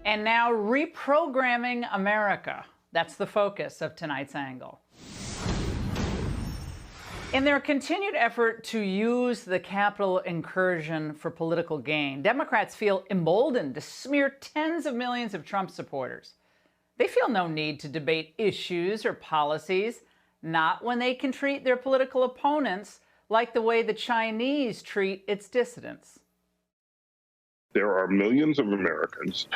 And now reprogramming America. That's the focus of tonight's angle. In their continued effort to use the Capitol incursion for political gain, Democrats feel emboldened to smear tens of millions of Trump supporters. They feel no need to debate issues or policies, not when they can treat their political opponents like the way the Chinese treat its dissidents. There are millions of Americans,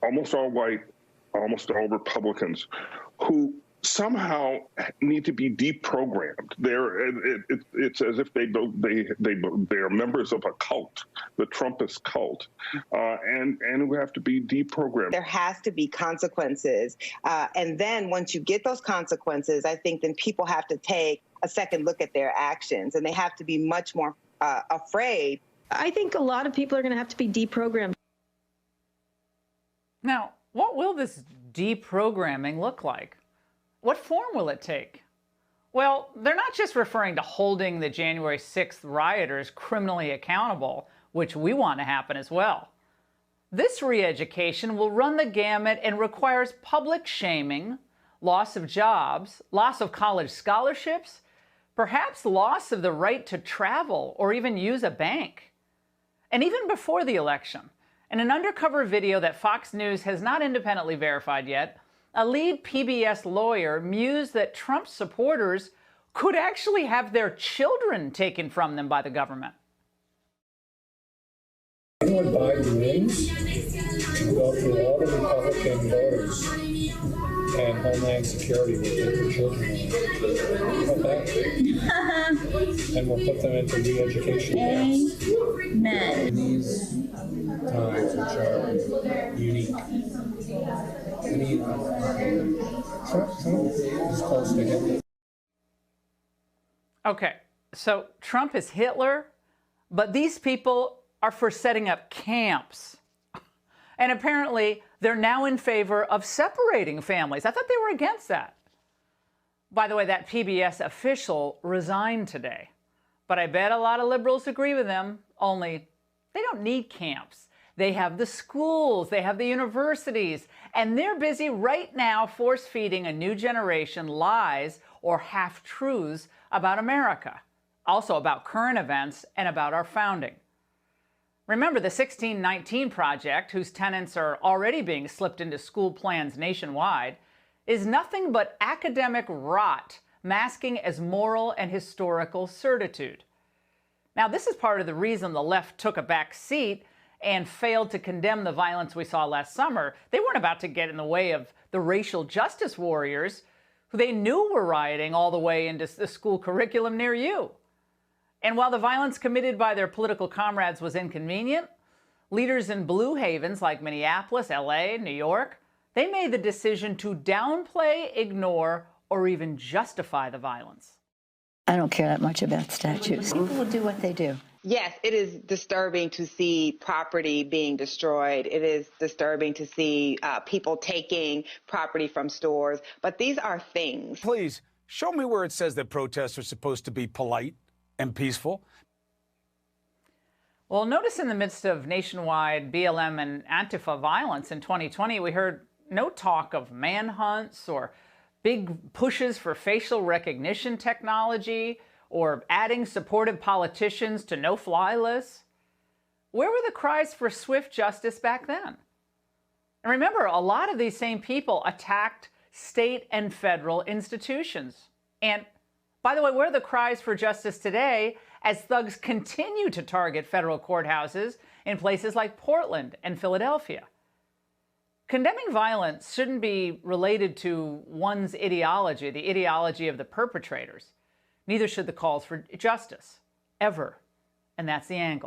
almost all white, almost all Republicans, who somehow need to be deprogrammed. It's as if they're members of a cult, the Trumpist cult, and who have to be deprogrammed. There has to be consequences, and then once you get those consequences, I think then people have to take a second look at their actions, and they have to be much more afraid. I think a lot of people are going to have to be deprogrammed. Now, what will this deprogramming look like? What form will it take? Well, they're not just referring to holding the January 6th rioters criminally accountable, which we want to happen as well. This re-education will run the gamut and requires public shaming, loss of jobs, loss of college scholarships, perhaps loss of the right to travel or even use a bank. And even before the election, in an undercover video that Fox News has not independently verified yet, a lead PBS lawyer mused that Trump supporters could actually have their children taken from them by the government. You know what Biden means? To go through all the Republican voters and Homeland Security will take your children away. How about that? And we'll put them into re-education camps. Amen. In these times, which are unique, we need Trump is close to Hitler. Okay, so Trump is Hitler, but these people are for setting up camps. And apparently, they're now in favor of separating families. I thought they were against that. By the way, that PBS official resigned today. But I bet a lot of liberals agree with them, only they don't need camps. They have the schools, they have the universities, and they're busy right now force-feeding a new generation lies or half-truths about America, also about current events and about our founding. Remember, the 1619 Project, whose tenets are already being slipped into school plans nationwide, is nothing but academic rot masking as moral and historical certitude. Now, this is part of the reason the left took a back seat and failed to condemn the violence we saw last summer. They weren't about to get in the way of the racial justice warriors who they knew were rioting all the way into the school curriculum near you. And while the violence committed by their political comrades was inconvenient, leaders in blue havens like Minneapolis, LA, New York, they made the decision to downplay, ignore, or even justify the violence. I don't care that much about statues. People will do what they do. Yes, it is disturbing to see property being destroyed. It is disturbing to see people taking property from stores. But these are things. Please, show me where it says that protests are supposed to be polite and peaceful. Well, notice in the midst of nationwide BLM and Antifa violence in 2020, we heard no talk of manhunts or big pushes for facial recognition technology or adding supportive politicians to no-fly lists. Where were the cries for swift justice back then? And remember, a lot of these same people attacked state and federal institutions. And by the way, where are the cries for justice today as thugs continue to target federal courthouses in places like Portland and Philadelphia? Condemning violence shouldn't be related to one's ideology, the ideology of the perpetrators. Neither should the calls for justice, ever. And that's the angle.